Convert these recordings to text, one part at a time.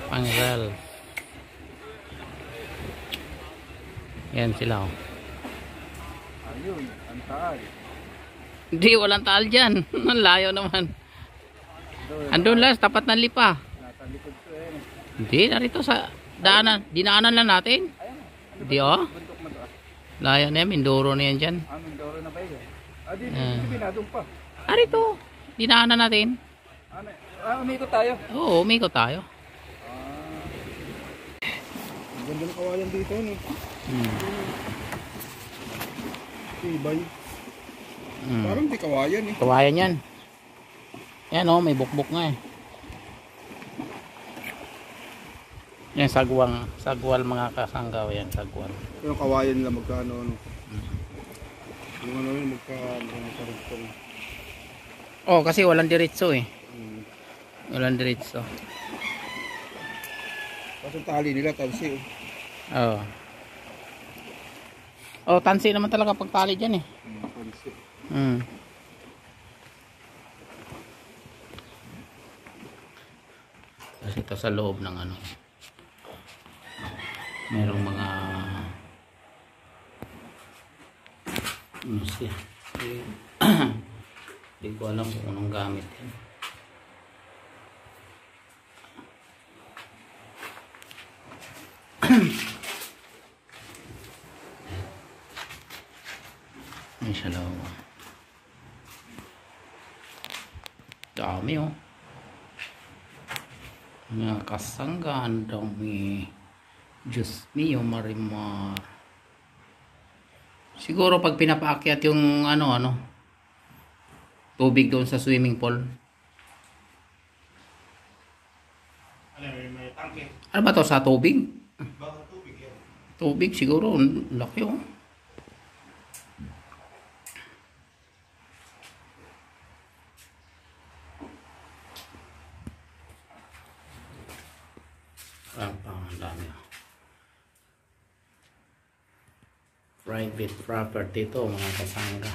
Pang-rel. Yan sila oh. Ayun, ang taal. Hindi, walang taal dyan. Ang layo naman. Andun lang, tapat ng lipa. Nasa likod ko eh. Hindi, narito sa daanan. Dinaanan lang natin. Hindi oh. Bundok mo doon. Layo na yan, Mindoro na yan dyan. Mindoro na ba yun? Dito binadong pa. Arito, dinaanan natin. Umikot tayo. Oo, umikot tayo. Ang ganda ng kawayan dito, no? Tibay. Parang di kawayan eh. Kawayan yan. Yan oh, may bukbuk nga eh. Yan, sagwal mga kasanggaw yan, sagwal. Yung kawayan nila magkano, ano? Yung ano yun, magkano. Oh, kasi walang diretso eh. Walang diretso. Kasi tali nila, tansi eh. Oo. Oh, tansi naman talaga pag tali dyan eh. Tansi. Kasi ito sa loob ng ano. Merong mga ano siya. Hindi ko alam kung anong gamit yan. May siya lang. Dami oh. Mga kasanggaan dami. Diyos mio Marimar. Siguro pag pinapaakyat yung ano tubig doon sa swimming pool. May tangke. Ano ba to, sa tubig? Baka tubig yan. Tubig siguro, laki oh. Ang dami. Private property to mga kasangga.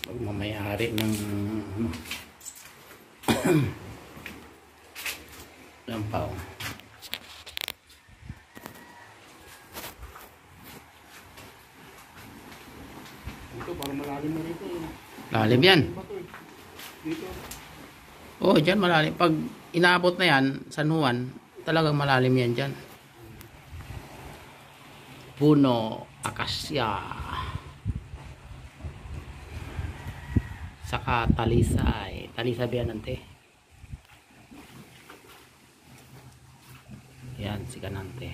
Magmamayari ng lampaw. Ito parang malalim na rito. Lalim yan. Dito. Oh, dyan malalim. Pag inaabot na yan, San Juan, talagang malalim yan dyan. Puno, akasya. Saka talisay. Talisay ba yan, ante? Yan, si Kanante.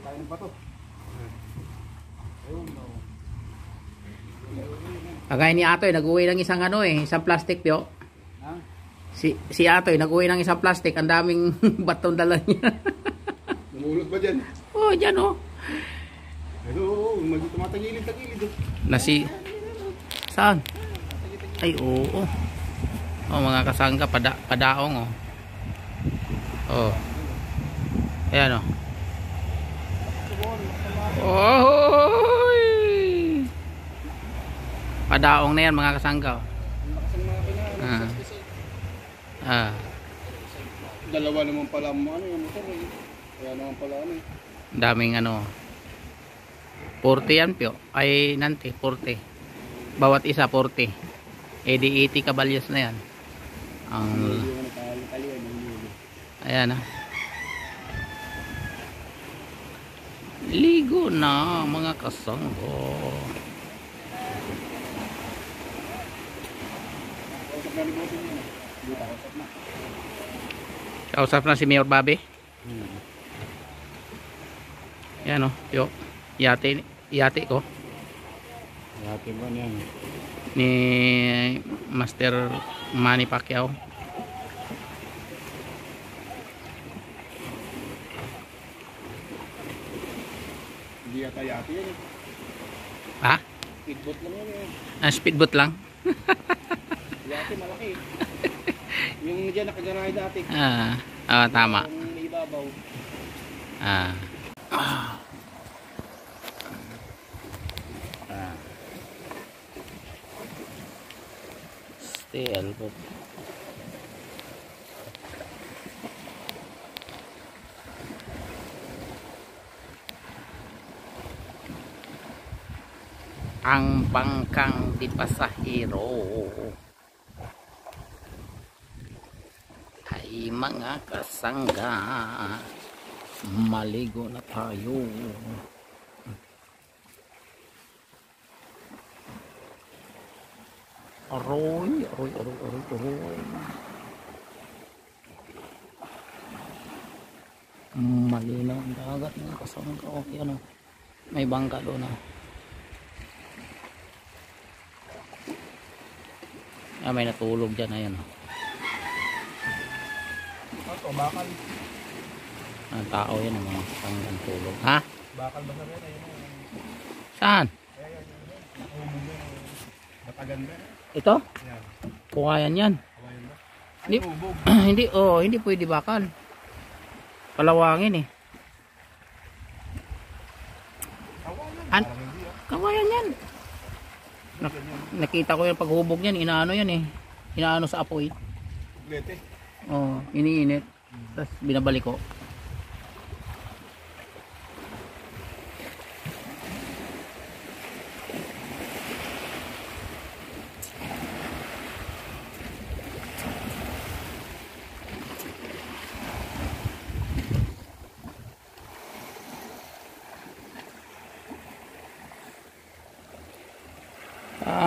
Tayo ng bato. Kagaya ni Atoy, nag-uwi ng isang isang plastic pyo. Si Atoy, nag-uwi ng isang plastic. Ang daming batong dala niya. Namulot ba dyan? Oh, dyan oh. Pero tumatagilid-tagilid. Nasi... Saan? Ay, oo. Oh, mga kasangga, padaong oh. Oh. Ayan oh. Oh! Padaong na yan mga kasangga oh. Dalawa naman pala yung motor eh. Kaya naman pala daming 40 yan pyo. Ay nanti 40. Bawat isa 40. Edi 80 kabalyas na yan. Ayan ah. Ligo na mga kasanggo. Kausap na si Mayor Bobby. Yan o, yo. Yate ko. Yate ba niyan? Ni Master Manny Pacquiao. Hindi yata yate yan. Ha? Speedboat lang yan. Speedboat lang? Yate malaki. Yung dyan nakagarahe dati. Tama. Yung ibabaw. Ah. Still, but ang bangkang di pasahero ay mga kasangga, maligo na tayo. Aroy, aroy, aroy, aroy, aroy. Malinaw ang dagat mga kasangga. Okay, ano, may bangka doon na. May natulog dyan, ayan. Ito, bakal. Ang tao yan, ang mga panggang tulog. Ha? Bakal ba sa rin? Ayun. Saan? Mataganda. Ito? Yan. Pukayan yan. Kawayan ba? Hindi, hindi, oh, hindi pwede bakal. Palawangin eh. Kawayan. Kawayan yan. Nakita ko yung paghubog niyan, inaano yan eh. Inaano sa apoy. Lete. Oh, iniinit. Tapos binabalik ko.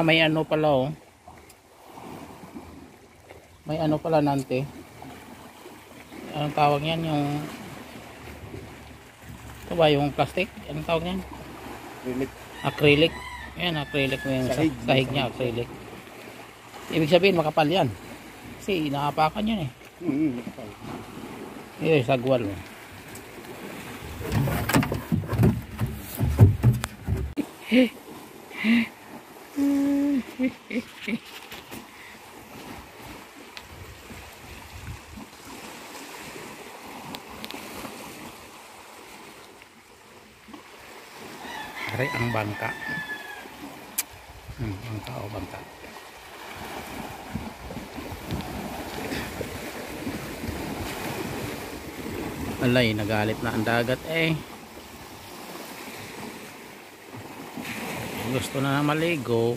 May ano pala oh. May ano pala nante. Anong tawag niyan, yung ito ba yung plastic? Anong tawag niyan? Acrylic. Acrylic. Ayan, acrylic mo yung sahig niya, acrylic. Ibig sabihin makapal yan. Kasi inaapakan yan eh. Makapal. Yun, sagwal mo. Ari ang bangka. Bangka o bangka. Alay, nagalit na ang dagat eh. Gusto na maligo.